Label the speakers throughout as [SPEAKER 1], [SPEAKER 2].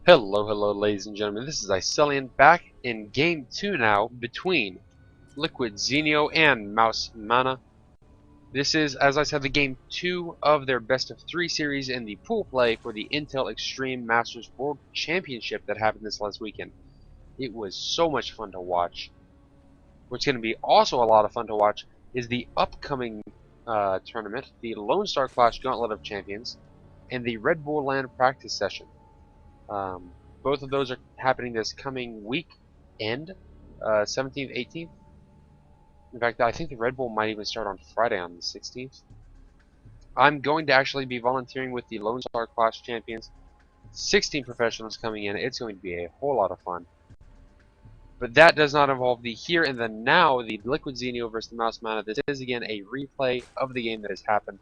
[SPEAKER 1] Hello, ladies and gentlemen. This is Icelian back in Game 2 now between Liquid Zenio and Mana. This is, as I said, the Game 2 of their Best of 3 series in the pool play for the Intel Extreme Masters World Championship that happened this last weekend. It was so much fun to watch. What's going to be also a lot of fun to watch is the upcoming tournament, the Lone Star Clash Gauntlet of Champions, and the Red Bull Land Practice Session. Um, both of those are happening this coming week end, 17th, 18th. In fact, I think the Red Bull might even start on Friday on the 16th. I'm going to actually be volunteering with the Lone Star Clash Champions. 16 professionals coming in. It's going to be a whole lot of fun. But that does not involve the here and the now, the Liquid Zenio versus the Mouse Mana. This is again a replay of the game that has happened.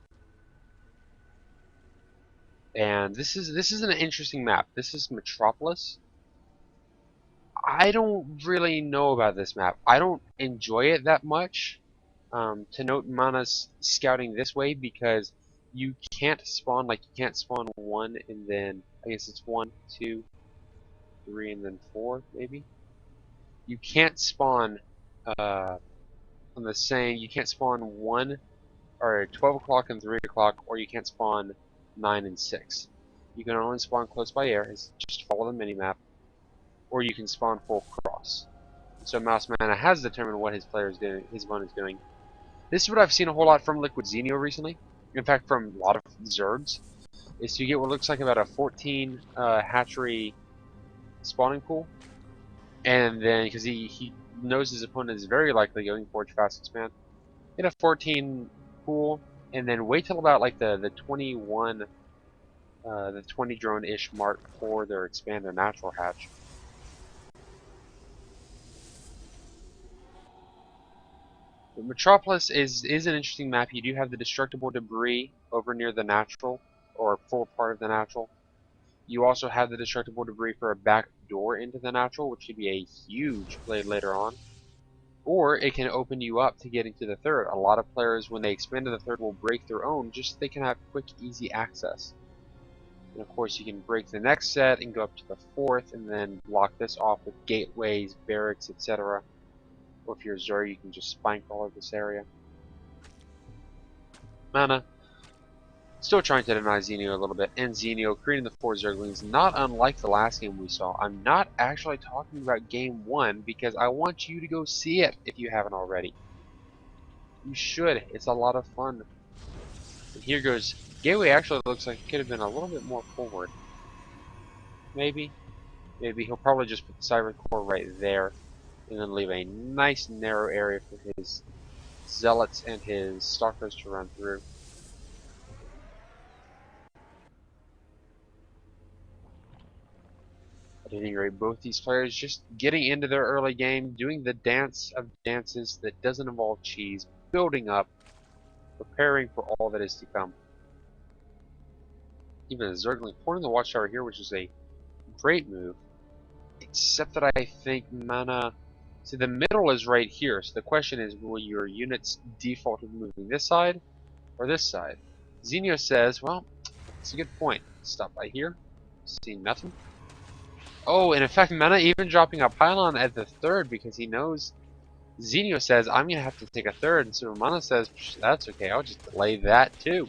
[SPEAKER 1] And this is an interesting map. This is Metropolis. I don't really know about this map. I don't enjoy it that much. To note, Mana's scouting this way because you can't spawn, like you can't spawn one and then, I guess it's 1, 2, 3, and then 4, maybe? You can't spawn on the same, you can't spawn 1 or 12 o'clock and 3 o'clock, or you can't spawn 9 and 6. You can only spawn close by air, just follow the minimap, or you can spawn full cross. So Mouse Mana has determined what his player is doing, his opponent is doing. This is what I've seen a whole lot from Liquid Zenio recently. In fact, from a lot of Zergs, is to get what looks like about a 14 hatchery spawning pool, and then because he knows his opponent is very likely going Forge Fast Expand, get a 14 pool, and then wait till about like the 21, the 20 drone-ish mark for their expand their natural hatch. Metropolis is an interesting map. You do have the destructible debris over near the natural, or full part of the natural. You also have the destructible debris for a back door into the natural, which should be a huge play later on. Or it can open you up to getting to the third. A lot of players, when they expand to the third, will break their own just so they can have quick, easy access. And of course, you can break the next set and go up to the fourth, and then block this off with gateways, barracks, etc. Or if you're Zerg, you can just spine crawler this area. Mana, still trying to deny Zenio a little bit, and Zenio creating the 4 Zerglings, not unlike the last game we saw. I'm not actually talking about game 1 because I want you to go see it if you haven't already. You should. It's a lot of fun. And here goes. Gateway actually looks like it could have been a little bit more forward. Maybe. Maybe he'll probably just put the Cyber Core right there and then leave a nice narrow area for his Zealots and his Stalkers to run through. At any rate, both these players just getting into their early game, doing the dance of dances that doesn't involve cheese, building up, preparing for all that is to come. Even a Zergling pointing the Watchtower here, which is a great move. Except that I think Mana... See, the middle is right here, so the question is, will your units default to moving this side or this side? Zenio says, well, it's a good point. Stop by here. See nothing. Oh, and in fact, Mana even dropping a pylon at the third because he knows Zenio says, I'm going to have to take a third, and so Mana says, that's okay, I'll just delay that too.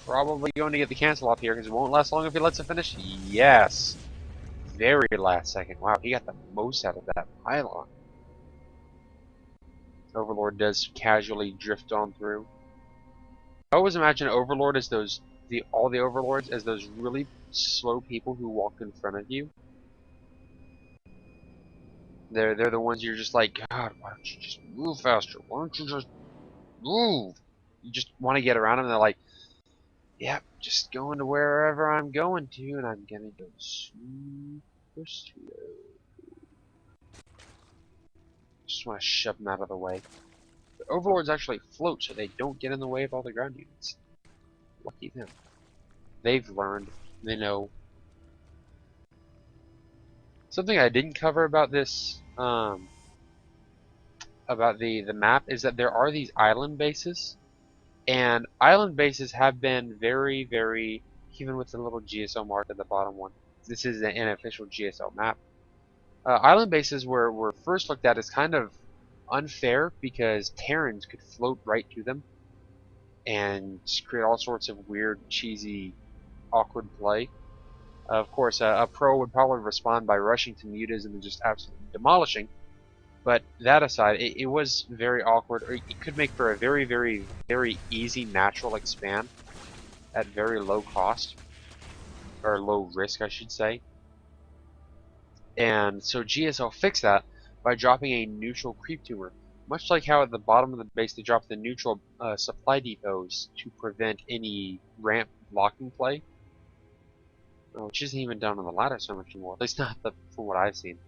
[SPEAKER 1] Probably going to get the cancel off here because it won't last long if he lets it finish. Yes. Very last second. Wow, he got the most out of that pylon. Overlord does casually drift on through. I always imagine Overlord as all the Overlords as those really slow people who walk in front of you. They're the ones you're just like, God, why don't you just move faster? Why don't you just move? You just want to get around them, and they're like, yep, just going to wherever I'm going to, and I'm gonna go super slow. Just want to shove them out of the way. The Overlords actually float so they don't get in the way of all the ground units. Lucky them. They've learned. They know. Something I didn't cover about this, about the map, is that there are these island bases. And island bases have been very, very, even with the little GSO mark at the bottom one, this is an official GSL map. Island bases were first looked at as kind of unfair because Terrans could float right to them and create all sorts of weird, cheesy, awkward play. Of course, a pro would probably respond by rushing to mutas and then just absolutely demolishing. But that aside, it was very awkward. Or it could make for a very, very, very easy natural expand at very low cost, or low risk, I should say. And so GSL fixed that by dropping a neutral creep tumor, much like how at the bottom of the base they dropped the neutral supply depots to prevent any ramp blocking play, which isn't even done on the ladder so much anymore, at least not from what I've seen.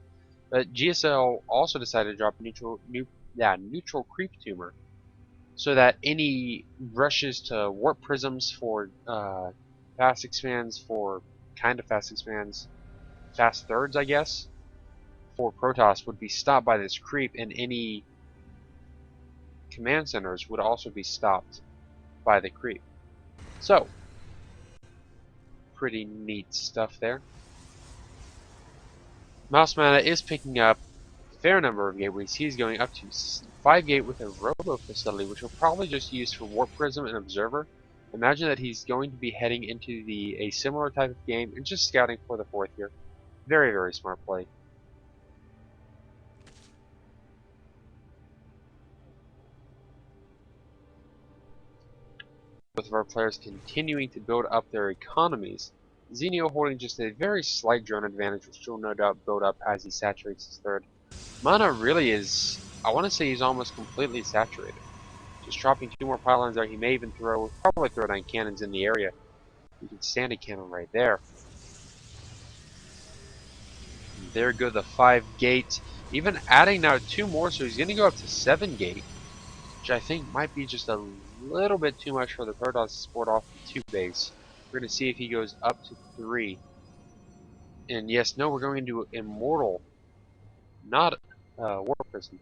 [SPEAKER 1] But GSL also decided to drop neutral creep tumor, so that any rushes to warp prisms for fast expands, for kind of fast expands, fast thirds, I guess, for Protoss would be stopped by this creep, and any command centers would also be stopped by the creep. So, pretty neat stuff there. Mouse Mana is picking up a fair number of gateways. He's going up to 5 gate with a Robo facility, which will probably just use for Warp Prism and Observer. Imagine that he's going to be heading into a similar type of game and just scouting for the 4th here. Very, very smart play. Both of our players continuing to build up their economies. Zenio holding just a very slight drone advantage, which will no doubt build up as he saturates his 3rd. Mana really is, I want to say he's almost completely saturated. Just dropping 2 more pylons there. He may even probably throw 9 cannons in the area. You can stand a cannon right there. And there go the 5 gates. Even adding now 2 more, so he's going to go up to 7 gate, which I think might be just a little bit too much for the Protoss to sport off the 2 base. We're going to see if he goes up to 3. And yes, no, we're going into Immortal, not Warp Prison.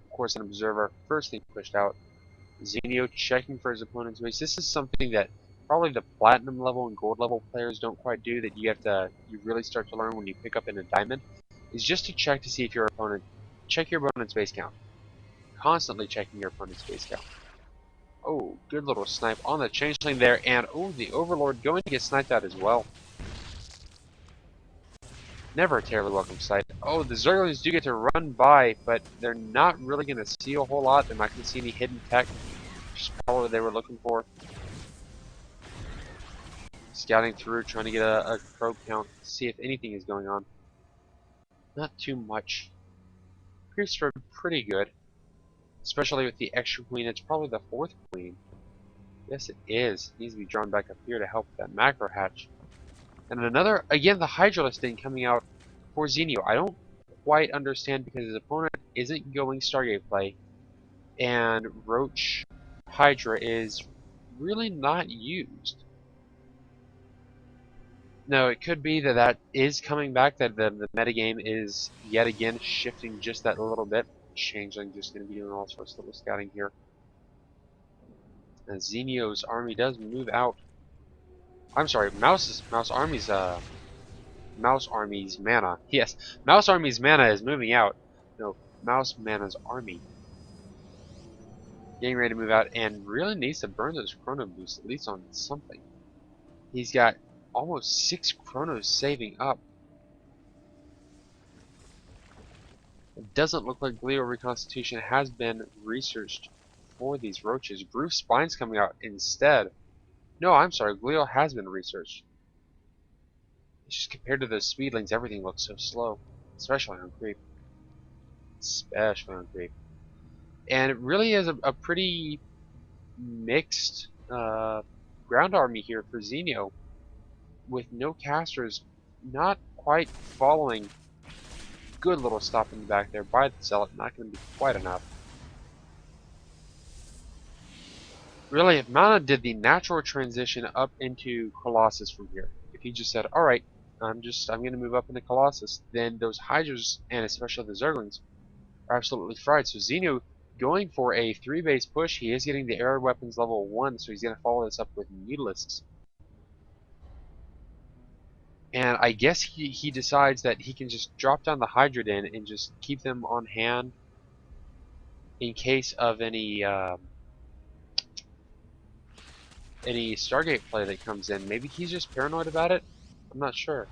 [SPEAKER 1] Of course, an Observer, first thing pushed out. Zenio checking for his opponent's base. This is something that probably the Platinum level and Gold level players don't quite do, that you really start to learn when you pick up in a Diamond, is just to check to see if your opponent's base count. Constantly checking your opponent's base count. Oh, good little snipe on the changeling there, and oh, the Overlord going to get sniped out as well. Never a terribly welcome sight. Oh, the Zerglings do get to run by, but they're not really going to see a whole lot. They're not going to see any hidden tech, which is probably what they were looking for. Scouting through, trying to get a probe count, see if anything is going on. Not too much. Creeps are pretty good, especially with the extra queen. It's probably the 4th queen. Yes, it is. It needs to be drawn back up here to help with that macro hatch. And another, again, the Hydralisk thing coming out for Zenio. I don't quite understand because his opponent isn't going Stargate play, and Roach Hydra is really not used. No, it could be that is coming back, that the metagame is yet again shifting just that little bit. Changeling just going to be doing all sorts of little scouting here. And Zenio's army does move out. I'm sorry, Mouse Army's mana. Yes, Mouse Army's mana is moving out. No, Mouse Mana's army. Getting ready to move out, and really needs to burn those chrono boosts, at least on something. He's got almost 6 chronos saving up. It doesn't look like glial reconstitution has been researched for these roaches. Groove Spine's coming out instead. No, I'm sorry, glial has been researched. It's just compared to those speedlings, everything looks so slow. Especially on creep. Especially on creep. And it really is a pretty mixed ground army here for Zenio, with no casters, not quite following. Good little stop in the back there by the Zealot, not going to be quite enough. Really, if Mana did the natural transition up into Colossus from here, if he just said, alright, I'm going to move up into Colossus, then those Hydras, and especially the Zerglings, are absolutely fried. So Zenio going for a 3-base push. He is getting the air weapons level 1, so he's going to follow this up with Mutalisks. And I guess he decides that he can just drop down the Hydrodin and just keep them on hand in case of any Stargate play that comes in. Maybe he's just paranoid about it? I'm not sure.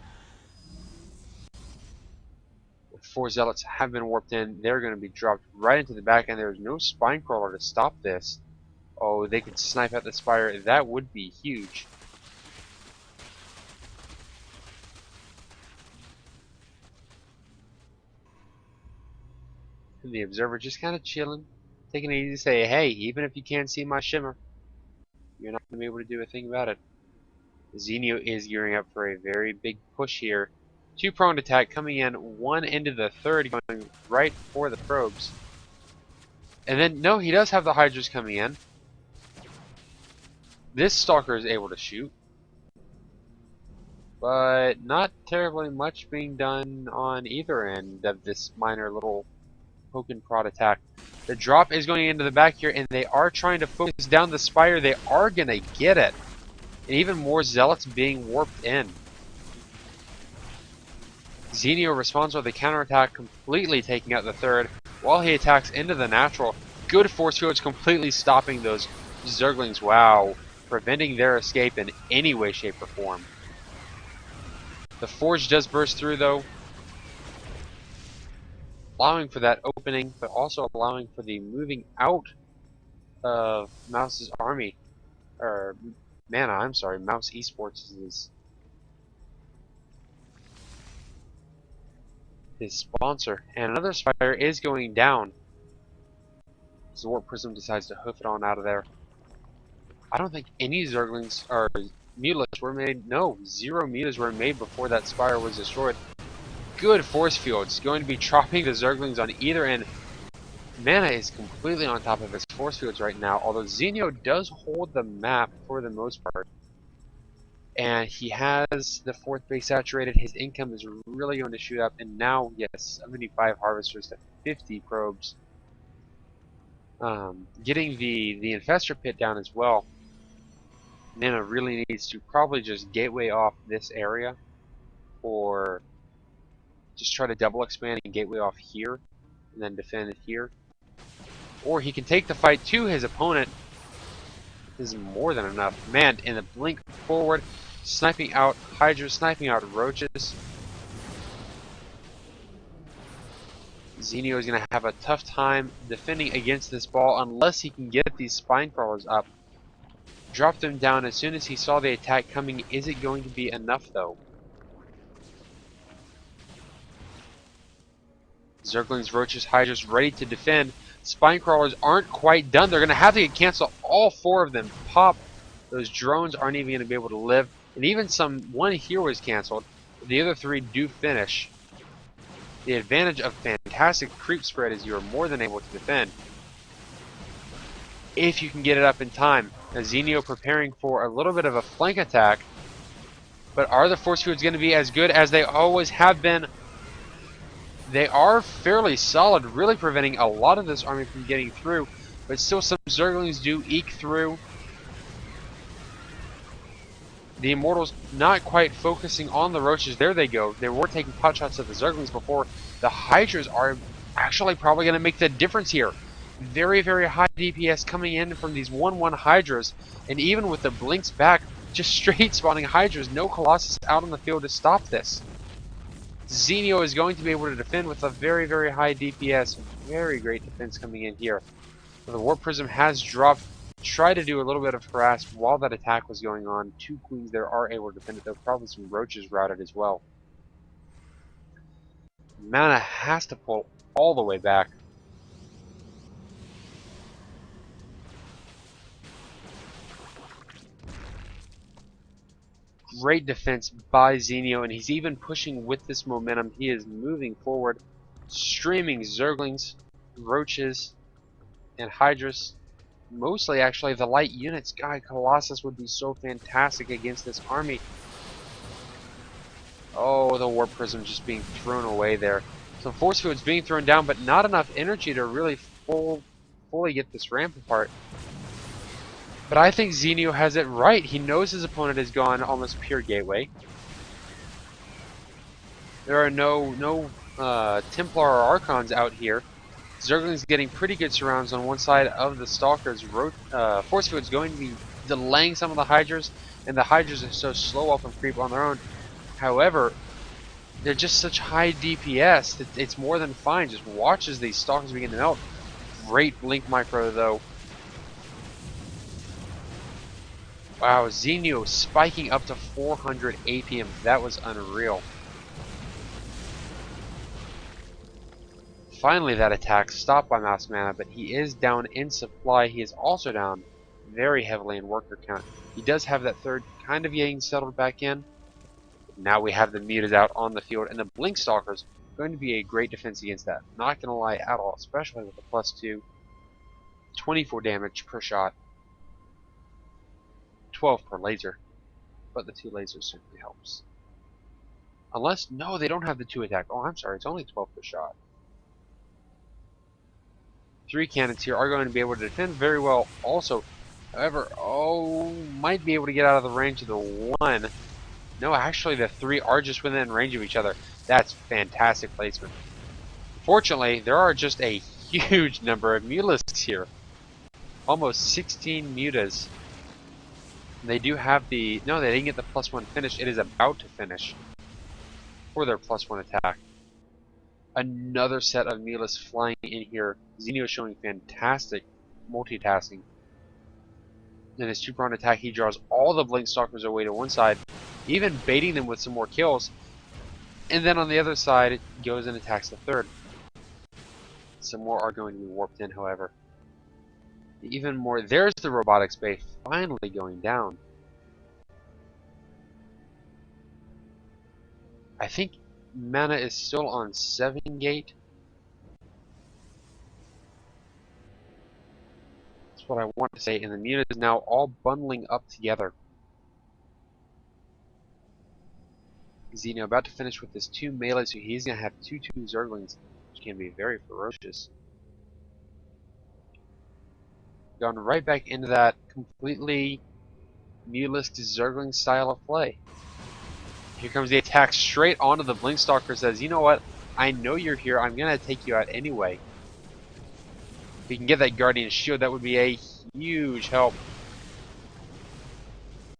[SPEAKER 1] 4 Zealots have been warped in. They're going to be dropped right into the back, and there's no spine crawler to stop this. Oh, they could snipe at the Spire. That would be huge. And the Observer just kind of chilling, taking it easy to say, hey, even if you can't see my shimmer, you're not going to be able to do a thing about it. Zenio is gearing up for a very big push here. 2-pronged attack coming in, one into the third, going right for the probes. And then, no, he does have the Hydras coming in. This Stalker is able to shoot. But not terribly much being done on either end of this minor little poke and prod attack. The drop is going into the back here, and they are trying to focus down the Spire. They are going to get it. And even more Zealots being warped in. Zenio responds with a counterattack, completely taking out the third, while he attacks into the natural. Good force fields completely stopping those Zerglings. Wow. Preventing their escape in any way, shape, or form. The Forge does burst through, though, allowing for that opening, but also allowing for the moving out of Mouse's army. Or Mana, I'm sorry, Mouse Esports is his sponsor. And another Spire is going down. So Warp Prism decides to hoof it on out of there. I don't think any Zerglings or Mutilas were made. No, 0 Mutilas were made before that Spire was destroyed. Good force fields. Going to be dropping the Zerglings on either end. Mana is completely on top of his force fields right now, although Zenio does hold the map for the most part. And he has the 4th base saturated. His income is really going to shoot up. And now, yes, 75 harvesters to 50 probes. Getting the Infestor Pit down as well. Nana really needs to probably just gateway off this area, or just try to double expand and gateway off here, and then defend it here. Or he can take the fight to his opponent. This is more than enough. Man, in the blink forward, sniping out Hydras, sniping out Roaches. Zenio is going to have a tough time defending against this ball unless he can get these spine crawlers up. Dropped them down as soon as he saw the attack coming. Is it going to be enough, though? Zerglings, Roaches, Hydras ready to defend. Spine crawlers aren't quite done. They're going to have to get canceled. All 4 of them pop. Those drones aren't even going to be able to live. And even one here was canceled. The other 3 do finish. The advantage of fantastic creep spread is you are more than able to defend, if you can get it up in time. Now Zenio preparing for a little bit of a flank attack. But are the force fields going to be as good as they always have been? They are fairly solid, really preventing a lot of this army from getting through. But still some Zerglings do eke through. The Immortals not quite focusing on the Roaches. There they go. They were taking pot shots at the Zerglings before. The Hydras are actually probably going to make the difference here. Very, very high DPS coming in from these 1-1 Hydras. And even with the blinks back, just straight spawning Hydras. No Colossus out on the field to stop this. Zenio is going to be able to defend with a very, very high DPS. Very great defense coming in here. The Warp Prism has dropped. Try to do a little bit of harass while that attack was going on. 2 Queens there are able to defend it, though probably some Roaches routed as well. Mana has to pull all the way back. Great defense by Zenio, and he's even pushing with this momentum. He is moving forward, streaming Zerglings, Roaches, and Hydras. Mostly, actually, the light units. God, Colossus would be so fantastic against this army. Oh, the Warp Prism just being thrown away there. Some force fields being thrown down, but not enough energy to really fully get this ramp apart. But I think Zenio has it right. He knows his opponent has gone almost pure gateway. There are no Templar or Archons out here. Zergling's getting pretty good surrounds on one side of the Stalker's force field is going to be delaying some of the Hydras, and the Hydras are so slow off of creep on their own. However, they're just such high DPS that it's more than fine. Just watch as these Stalkers begin to melt. Great blink micro though. Wow, Zenio spiking up to 400 APM. That was unreal. Finally, that attack stopped by Mouse Mana, but he is down in supply. He is also down very heavily in worker count. He does have that third kind of getting settled back in. Now we have the mutas out on the field, and the Blink Stalkers going to be a great defense against that. Not going to lie at all, especially with the +2, 24 damage per shot, 12 per laser, but the 2 lasers certainly helps. Unless, no, they don't have the 2 attack. Oh, I'm sorry, it's only 12 per shot. 3 cannons here are going to be able to defend very well also. However, oh, might be able to get out of the range of the 1. No, actually the 3 are just within range of each other. That's fantastic placement. Fortunately, there are just a huge number of Mulisks here. Almost 16 mutas. They do have the... No, they didn't get the +1 finish. It is about to finish for their +1 attack. Another set of Mulis flying in here. Zenio showing fantastic multitasking. In his 2-pronged attack, he draws all the Blink Stalkers away to one side, even baiting them with some more kills. And then on the other side, it goes and attacks the third. Some more are going to be warped in, however. Even more, there's the robotics bay finally going down. I think Mana is still on 7 gate. That's what I want to say, and the muta is now all bundling up together. Zenio about to finish with his 2 melee, so he's going to have 2 Zerglings, which can be very ferocious. Gone right back into that completely Mulist Zergling style of play. Here comes the attack straight onto the Blinkstalker. Says, you know what? I know you're here. I'm going to take you out anyway. If he can get that Guardian Shield, that would be a huge help.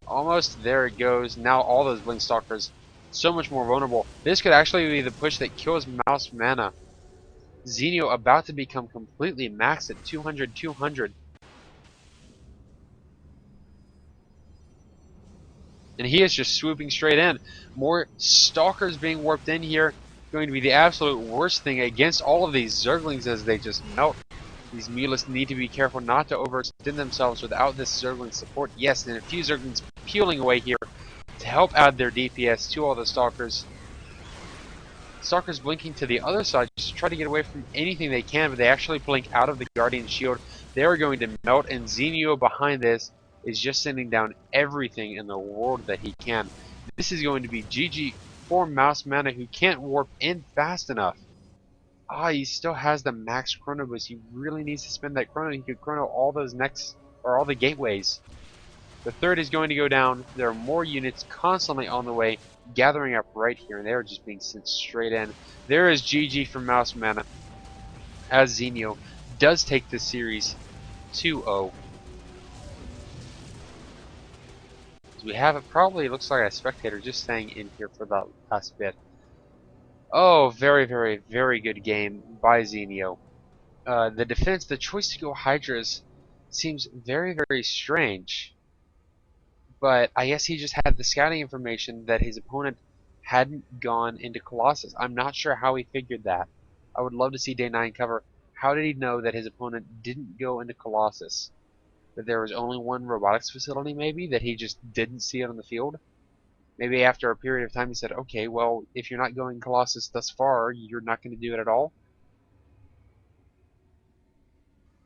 [SPEAKER 1] Almost there it goes. Now all those Blinkstalkers so much more vulnerable. This could actually be the push that kills Mouse Mana. Zenio about to become completely maxed at 200. And he is just swooping straight in. More Stalkers being warped in here. Going to be the absolute worst thing against all of these Zerglings as they just melt. These Mulists need to be careful not to overextend themselves without this Zergling support. Yes, and a few Zerglings peeling away here to help add their DPS to all the Stalkers. Stalkers blinking to the other side just to try to get away from anything they can, but they actually blink out of the Guardian Shield. They are going to melt, and Zenio behind this is just sending down everything in the world that he can. This is going to be GG for Mouse Mana, who can't warp in fast enough. He still has the max chrono boost. He really needs to spend that chrono. He could chrono all those all the gateways. The third is going to go down. There are more units constantly on the way, gathering up right here, and they are just being sent straight in. There is GG for Mouse Mana, as Zenio does take this series 2-0. We have it probably looks like a spectator just staying in here for the last bit. Oh, very good game by Zenio. The defense, the choice to go Hydras seems very strange. But I guess he just had the scouting information that his opponent hadn't gone into Colossus. I'm not sure how he figured that. I would love to see Day 9 cover. How did he know that his opponent didn't go into Colossus? That there was only one robotics facility, maybe? That he just didn't see it on the field? Maybe after a period of time he said, okay, well, if you're not going Colossus thus far, you're not going to do it at all?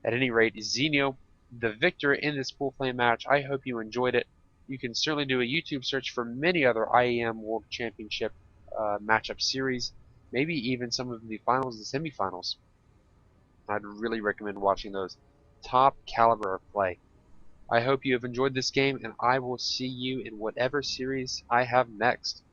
[SPEAKER 1] At any rate, Zenio, the victor in this pool play match. I hope you enjoyed it. You can certainly do a YouTube search for many other IEM World Championship matchup series, maybe even some of the finals and semifinals. I'd really recommend watching those. Top caliber of play. I hope you have enjoyed this game, and I will see you in whatever series I have next.